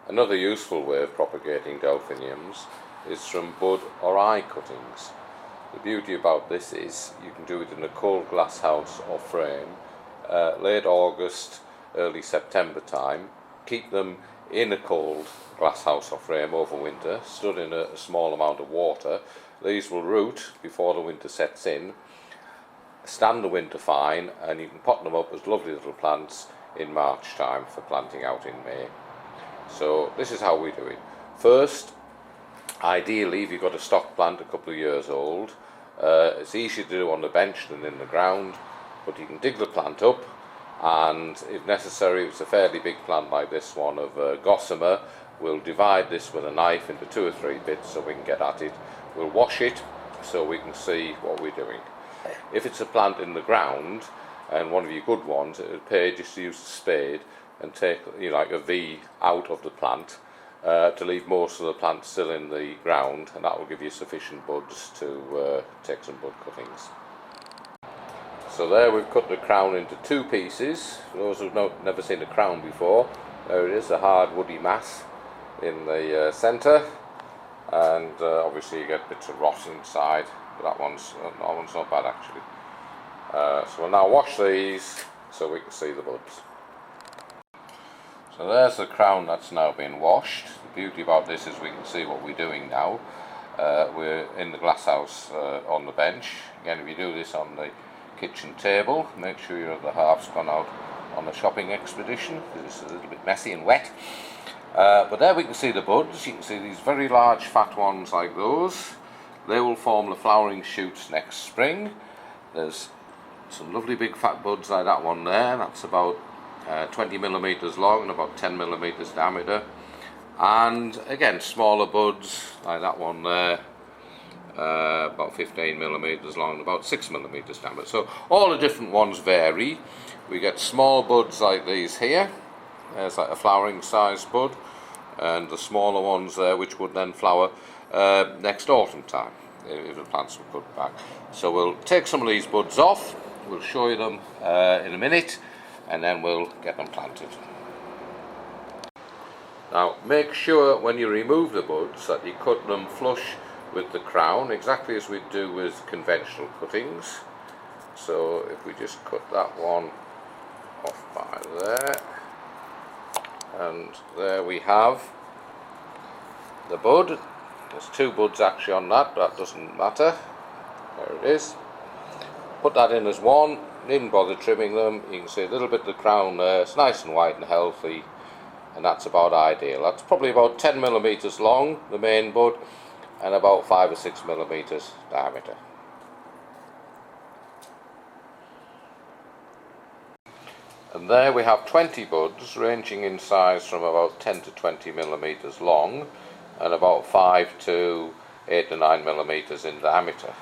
Another useful way of propagating delphiniums is from bud or eye cuttings. The beauty about this is you can do it in a cold glass house or frame, late August, early September time. Keep them in a cold glass house or frame over winter, stood in a small amount of water. These will root before the winter sets in, stand the winter fine, and you can pot them up as lovely little plants in March time for planting out in May. So this is how we do it. First, ideally, if you've got a stock plant a couple of years old, it's easier to do on the bench than in the ground, but you can dig the plant up, and if necessary, if it's a fairly big plant like this one of gossamer, we'll divide this with a knife into 2 or 3 bits so we can get at it. We'll wash it so we can see what we're doing. If it's a plant in the ground, and one of your good ones, it would pay just to use a spade and take like a V out of the plant to leave most of the plant still in the ground, and that will give you sufficient buds to take some bud cuttings. So there we've cut the crown into 2 pieces. For those who've never seen a crown before, there it is, a hard woody mass in the centre, and obviously you get bits of rot inside, but that one's not bad actually. So we'll now wash these so we can see the buds. So there's the crown that's now been washed. The beauty about this is we can see what we're doing now. We're in the glass house on the bench. Again, if you do this on the kitchen table, make sure your other half's gone out on a shopping expedition, because it's a little bit messy and wet. But there we can see the buds. You can see these very large fat ones like those. They will form the flowering shoots next spring. There's some lovely big fat buds like that one there. That's about 20 millimeters long and about 10 millimeters diameter. And again, smaller buds like that one there, about 15 millimeters long and about 6 millimeters diameter. So all the different ones vary. We get small buds like these here. There's like a flowering size bud, and the smaller ones there which would then flower next autumn time if the plants were cut back. So we'll take some of these buds off. We'll show you them in a minute, and then we'll get them planted. Now make sure when you remove the buds that you cut them flush with the crown, exactly as we do with conventional cuttings. So if we just cut that one off by there, and there we have the bud. There's 2 buds actually on that, but that doesn't matter. There it is. Put that in as one, didn't bother trimming them. You can see a little bit of the crown there. It's nice and white and healthy, and that's about ideal. That's probably about 10 millimeters long, the main bud, and about 5 or 6 millimeters diameter. And there we have 20 buds ranging in size from about 10 to 20 millimeters long and about 5 to 8 to 9 millimeters in diameter.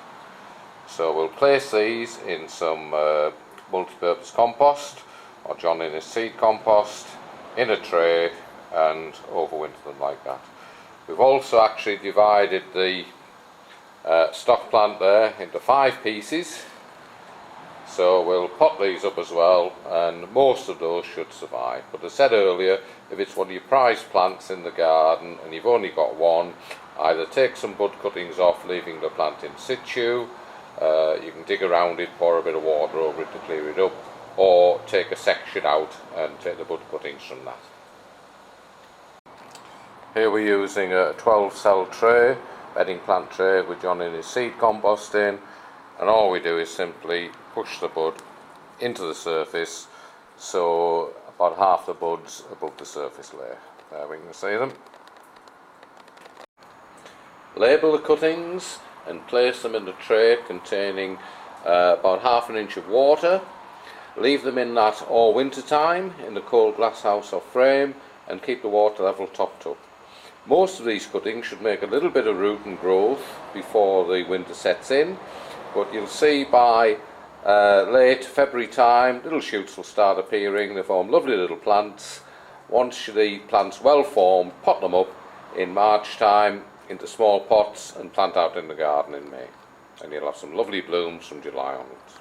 So we'll place these in some multi-purpose compost or John Innes seed compost in a tray and overwinter them like that. We've also actually divided the stock plant there into 5 pieces. So we'll pot these up as well, and most of those should survive. But as I said earlier, if it's one of your prized plants in the garden and you've only got one, either take some bud cuttings off, leaving the plant in situ. You can dig around it, pour a bit of water over it to clear it up, or take a section out and take the bud cuttings from that. Here we're using a 12-cell tray, bedding plant tray with John Innes seed compost in, and all we do is simply push the bud into the surface, so about half the buds above the surface layer. There we can see them. Label the cuttings and place them in the tray containing about ½ an inch of water. Leave them in that all winter time in the cold glass house or frame, and keep the water level topped up. Most of these cuttings should make a little bit of root and growth before the winter sets in, but you'll see by late February time little shoots will start appearing. They form lovely little plants. Once the plants well formed, pot them up in March time into small pots and plant out in the garden in May, and you'll have some lovely blooms from July onwards.